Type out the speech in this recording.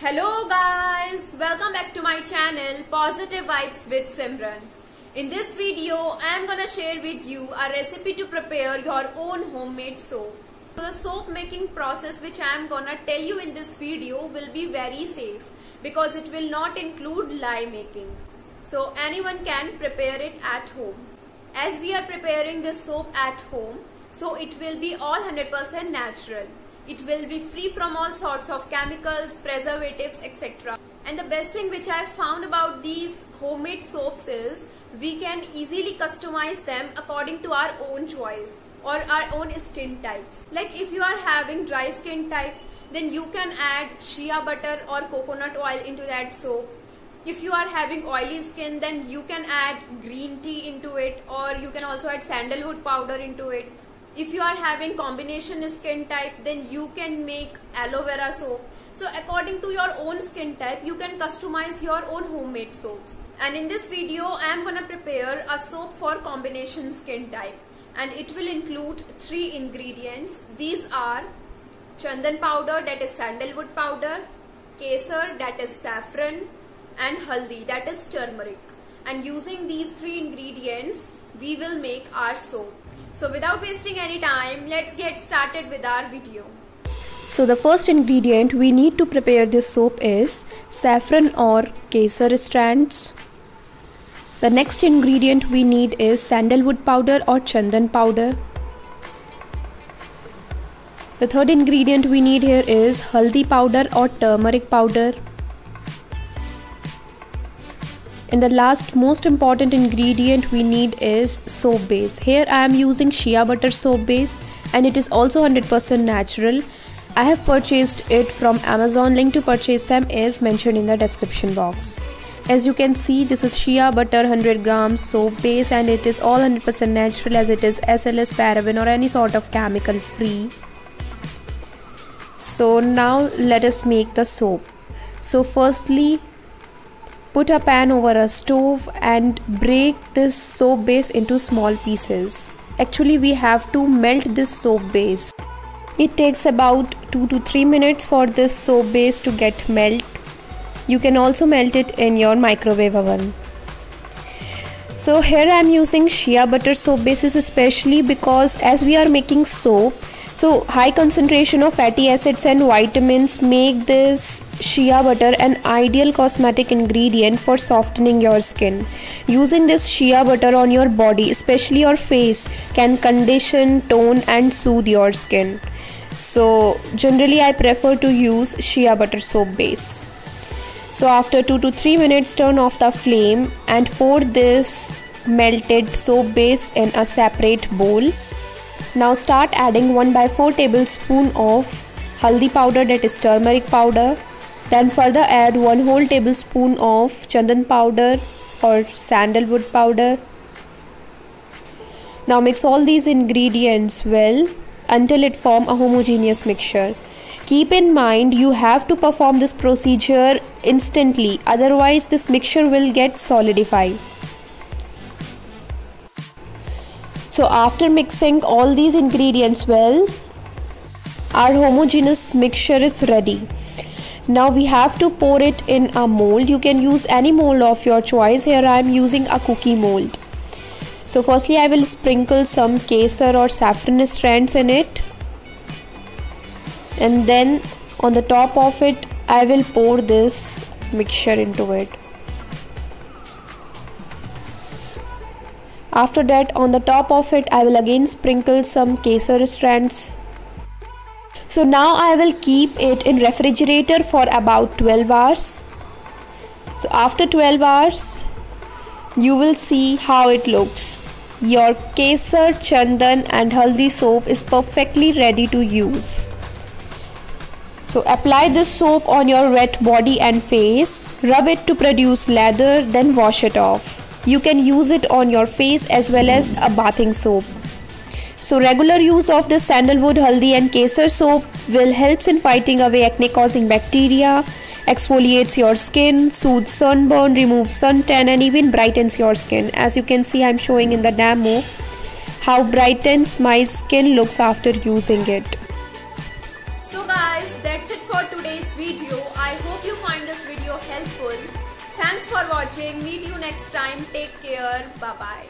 Hello guys, welcome back to my channel Positive Vibes with Simran. In this video, I am gonna share with you a recipe to prepare your own homemade soap. So the soap making process which I am gonna tell you in this video will be very safe because it will not include lye making. So anyone can prepare it at home. As we are preparing this soap at home, so it will be all 100% natural. It will be free from all sorts of chemicals, preservatives, etc. And the best thing which I have found about these homemade soaps is we can easily customize them according to our own choice or our own skin types. Like if you are having dry skin type, then you can add shea butter or coconut oil into that soap. If you are having oily skin, then you can add green tea into it, or you can also add sandalwood powder into it. If you are having combination skin type, then you can make aloe vera soap. So according to your own skin type, you can customize your own homemade soaps. And in this video, I am gonna prepare a soap for combination skin type. And it will include 3 ingredients. These are chandan powder, that is sandalwood powder, kesar, that is saffron, and haldi, that is turmeric. And using these 3 ingredients, we will make our soap. So without wasting any time, let's get started with our video. So the first ingredient we need to prepare this soap is saffron or kesar strands. The next ingredient we need is sandalwood powder or chandan powder. The third ingredient we need here is haldi powder or turmeric powder. And the last most important ingredient we need is soap base. Here I am using shea butter soap base and it is also 100% natural. I have purchased it from Amazon. Link to purchase them is mentioned in the description box. As you can see, this is shea butter 100 grams soap base and it is all 100% natural as it is SLS, paraben or any sort of chemical free. So now let us make the soap. So firstly, put a pan over a stove and break this soap base into small pieces. Actually, we have to melt this soap base. It takes about 2 to 3 minutes for this soap base to get melt. You can also melt it in your microwave oven. So here I am using shea butter soap bases especially because as we are making soap, so high concentration of fatty acids and vitamins make this shea butter an ideal cosmetic ingredient for softening your skin. Using this shea butter on your body, especially your face, can condition, tone and soothe your skin. So generally I prefer to use shea butter soap base. So after 2 to 3 minutes, turn off the flame and pour this melted soap base in a separate bowl. Now start adding 1/4 tablespoon of haldi powder, that is turmeric powder. Then further add 1 whole tablespoon of chandan powder or sandalwood powder. Now mix all these ingredients well until it form a homogeneous mixture. Keep in mind you have to perform this procedure instantly, otherwise this mixture will get solidified. So after mixing all these ingredients well, our homogeneous mixture is ready. Now we have to pour it in a mold. You can use any mold of your choice. Here I am using a cookie mold. So firstly I will sprinkle some kesar or saffron strands in it. And then on the top of it I will pour this mixture into it. After that, on the top of it, I will again sprinkle some kesar strands. So now I will keep it in refrigerator for about 12 hours. So after 12 hours, you will see how it looks. Your kesar, chandan and haldi soap is perfectly ready to use. So apply this soap on your wet body and face. Rub it to produce lather, then wash it off. You can use it on your face as well as a bathing soap. So regular use of this sandalwood, haldi and kesar soap will help in fighting away acne causing bacteria, exfoliates your skin, soothes sunburn, removes suntan and even brightens your skin. As you can see, I am showing in the demo how brightens my skin looks after using it. So guys, that's it for today's video. I hope you helpful. Thanks for watching. Meet you next time. Take care. Bye bye.